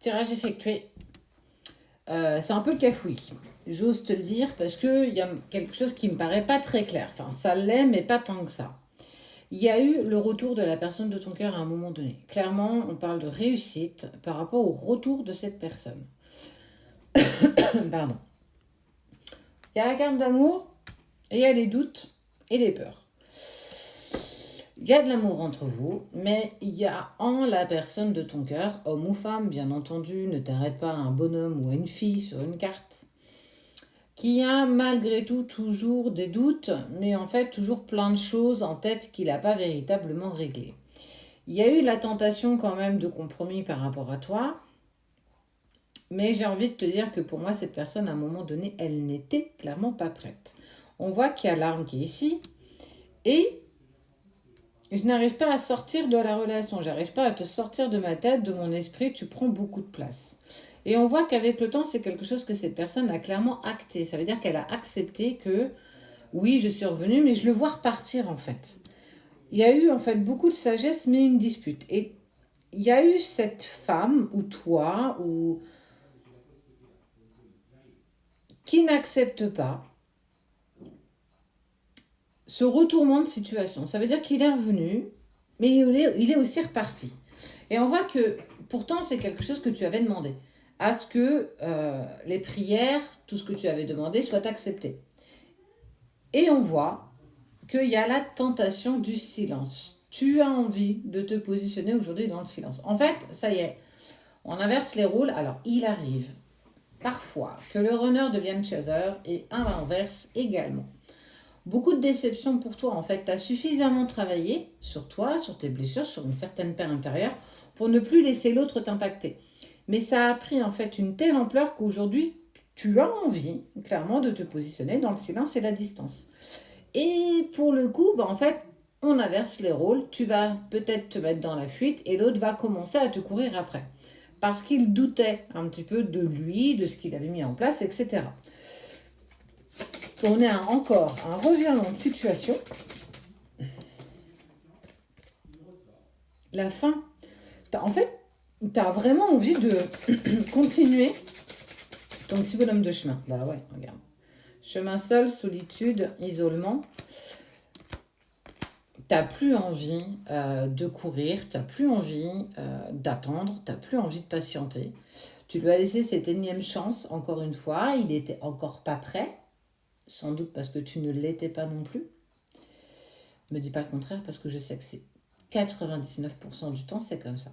Tirage effectué. C'est un peu le cafouillis. J'ose te le dire parce qu'il y a quelque chose qui me paraît pas très clair. Enfin, ça l'est, mais pas tant que ça. Il y a eu le retour de la personne de ton cœur à un moment donné. Clairement, on parle de réussite par rapport au retour de cette personne. Pardon. Il y a la carte d'amour et il y a les doutes et les peurs. Il y a de l'amour entre vous, mais il y a en la personne de ton cœur, homme ou femme, bien entendu, ne t'arrête pas à un bonhomme ou à une fille sur une carte, qui a malgré tout toujours des doutes, mais en fait toujours plein de choses en tête qu'il n'a pas véritablement réglées. Il y a eu la tentation quand même de compromis par rapport à toi, mais j'ai envie de te dire que pour moi, cette personne, à un moment donné, elle n'était clairement pas prête. On voit qu'il y a l'arme qui est ici, et je n'arrive pas à sortir de la relation, j'arrive pas à te sortir de ma tête, de mon esprit, tu prends beaucoup de place. Et on voit qu'avec le temps, c'est quelque chose que cette personne a clairement acté. Ça veut dire qu'elle a accepté que, oui, je suis revenue, mais je le vois repartir en fait. Il y a eu en fait beaucoup de sagesse, mais une dispute. Et il y a eu cette femme, ou toi, ou qui n'accepte pas ce retournement de situation. Ça veut dire qu'il est revenu, mais il est aussi reparti. Et on voit que pourtant c'est quelque chose que tu avais demandé, à ce que les prières, tout ce que tu avais demandé soit accepté. Et on voit qu'il y a la tentation du silence. Tu as envie de te positionner aujourd'hui dans le silence. En fait, ça y est, on inverse les rôles. Alors, il arrive parfois que le runner devienne chaser et à l'inverse également. Beaucoup de déception pour toi, en fait. Tu as suffisamment travaillé sur toi, sur tes blessures, sur une certaine paix intérieure pour ne plus laisser l'autre t'impacter. Mais ça a pris en fait une telle ampleur qu'aujourd'hui, tu as envie, clairement, de te positionner dans le silence et la distance. Et pour le coup, en fait, on inverse les rôles. Tu vas peut-être te mettre dans la fuite et l'autre va commencer à te courir après. Parce qu'il doutait un petit peu de lui, de ce qu'il avait mis en place, etc. On est encore un revirement de situation. La fin. En fait, tu as vraiment envie de continuer ton petit bonhomme de chemin. Bah ouais, regarde. Chemin seul, solitude, isolement. T'as plus envie de courir, t'as plus envie d'attendre, t'as plus envie de patienter. Tu lui as laissé cette énième chance, encore une fois, il n'était encore pas prêt, sans doute parce que tu ne l'étais pas non plus. Me dis pas le contraire parce que je sais que c'est 99% du temps, c'est comme ça.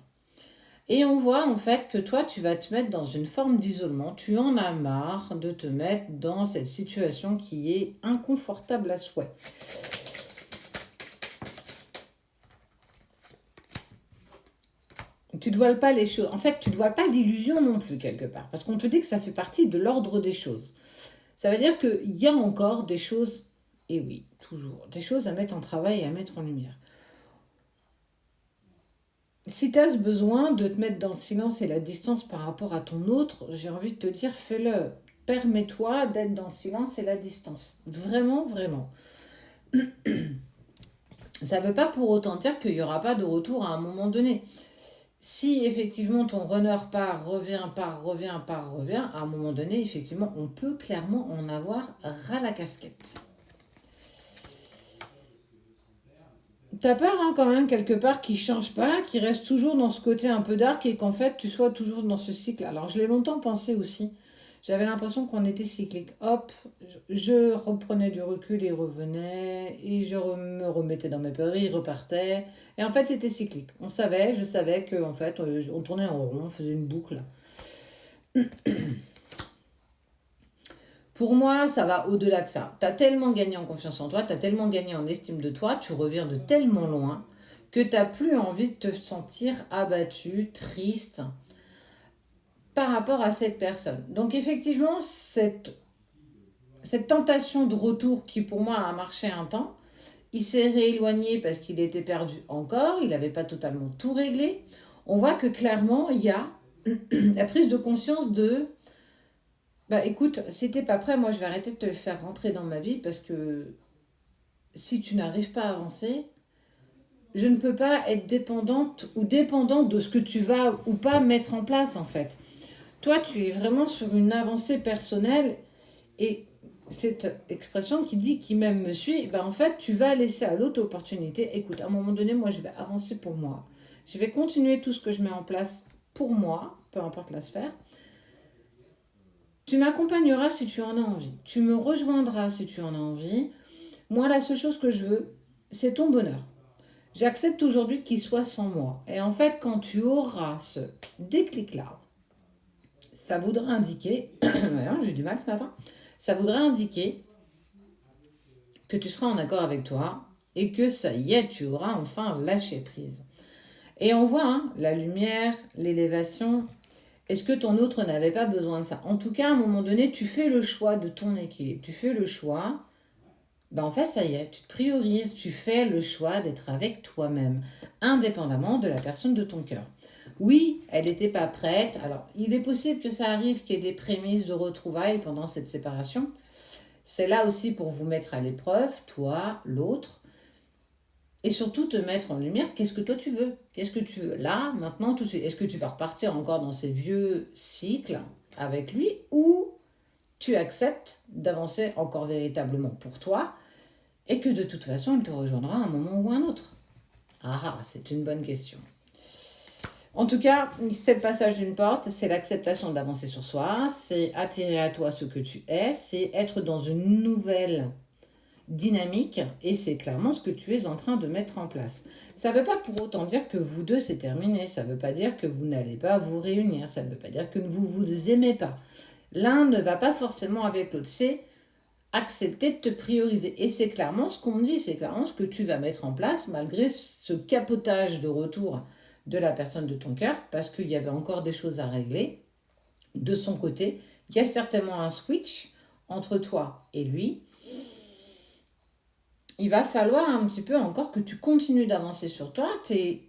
Et on voit en fait que toi, tu vas te mettre dans une forme d'isolement. Tu en as marre de te mettre dans cette situation qui est inconfortable à souhait. Tu ne te voiles pas les choses. En fait, tu ne te voiles pas d'illusion non plus, quelque part. Parce qu'on te dit que ça fait partie de l'ordre des choses. Ça veut dire qu'il y a encore des choses, et oui, toujours, des choses à mettre en travail et à mettre en lumière. Si tu as ce besoin de te mettre dans le silence et la distance par rapport à ton autre, j'ai envie de te dire, fais-le. Permets-toi d'être dans le silence et la distance. Vraiment, vraiment. Ça ne veut pas pour autant dire qu'il n'y aura pas de retour à un moment donné. Si effectivement ton runner revient, à un moment donné, effectivement, on peut clairement en avoir ras la casquette. T'as peur quand même quelque part qu'il change pas, qu'il reste toujours dans ce côté un peu dark et qu'en fait tu sois toujours dans ce cycle. Alors je l'ai longtemps pensé aussi. J'avais l'impression qu'on était cyclique. Hop, je reprenais du recul et revenais, et me remettais dans mes peurs, il repartait. Et en fait c'était cyclique. Je savais que en fait on tournait en rond, on faisait une boucle. Pour moi, ça va au-delà de ça. Tu as tellement gagné en confiance en toi, tu as tellement gagné en estime de toi, tu reviens de tellement loin que tu n'as plus envie de te sentir abattu, triste par rapport à cette personne. Donc effectivement, cette tentation de retour qui pour moi a marché un temps, il s'est rééloigné parce qu'il était perdu encore, il n'avait pas totalement tout réglé. On voit que clairement, il y a la prise de conscience de bah écoute, si t'es pas prêt, moi je vais arrêter de te faire rentrer dans ma vie parce que si tu n'arrives pas à avancer, je ne peux pas être dépendante ou dépendant de ce que tu vas ou pas mettre en place en fait. Toi, tu es vraiment sur une avancée personnelle et cette expression qui dit qui même me suit, ben en fait, tu vas laisser à l'autre l'opportunité. Écoute, à un moment donné, moi, je vais avancer pour moi. Je vais continuer tout ce que je mets en place pour moi, peu importe la sphère. Tu m'accompagneras si tu en as envie. Tu me rejoindras si tu en as envie. Moi, la seule chose que je veux, c'est ton bonheur. J'accepte aujourd'hui qu'il soit sans moi. Et en fait, quand tu auras ce déclic-là, ça voudrait indiquer, j'ai du mal ce matin, ça voudrait indiquer que tu seras en accord avec toi et que ça y est, tu auras enfin lâché prise. Et on voit hein, la lumière, l'élévation. Est-ce que ton autre n'avait pas besoin de ça? En tout cas, à un moment donné, tu fais le choix de ton équilibre. Tu fais le choix, ben en fait, ça y est, tu te priorises, tu fais le choix d'être avec toi-même, indépendamment de la personne de ton cœur. Oui, elle n'était pas prête. Alors, il est possible que ça arrive qu'il y ait des prémices de retrouvailles pendant cette séparation. C'est là aussi pour vous mettre à l'épreuve, toi, l'autre, et surtout te mettre en lumière, qu'est-ce que toi tu veux? Qu'est-ce que tu veux là, maintenant, tout de suite? Est-ce que tu vas repartir encore dans ces vieux cycles avec lui ou tu acceptes d'avancer encore véritablement pour toi et que de toute façon, il te rejoindra à un moment ou un autre? Ah, c'est une bonne question. En tout cas, c'est le passage d'une porte, c'est l'acceptation d'avancer sur soi, c'est attirer à toi ce que tu es, c'est être dans une nouvelle dynamique et c'est clairement ce que tu es en train de mettre en place. Ça ne veut pas pour autant dire que vous deux c'est terminé, ça ne veut pas dire que vous n'allez pas vous réunir, ça ne veut pas dire que vous vous aimez pas. L'un ne va pas forcément avec l'autre, c'est accepter de te prioriser. Et c'est clairement ce qu'on me dit, c'est clairement ce que tu vas mettre en place malgré ce capotage de retour de la personne de ton cœur parce qu'il y avait encore des choses à régler de son côté. Il y a certainement un switch entre toi et lui. Il va falloir un petit peu encore que tu continues d'avancer sur toi. Tu es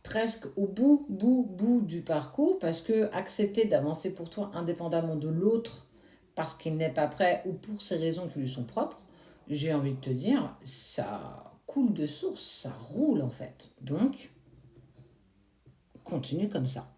presque au bout du parcours parce que accepter d'avancer pour toi indépendamment de l'autre parce qu'il n'est pas prêt ou pour ces raisons qui lui sont propres, j'ai envie de te dire, ça coule de source, ça roule en fait. Donc, continue comme ça.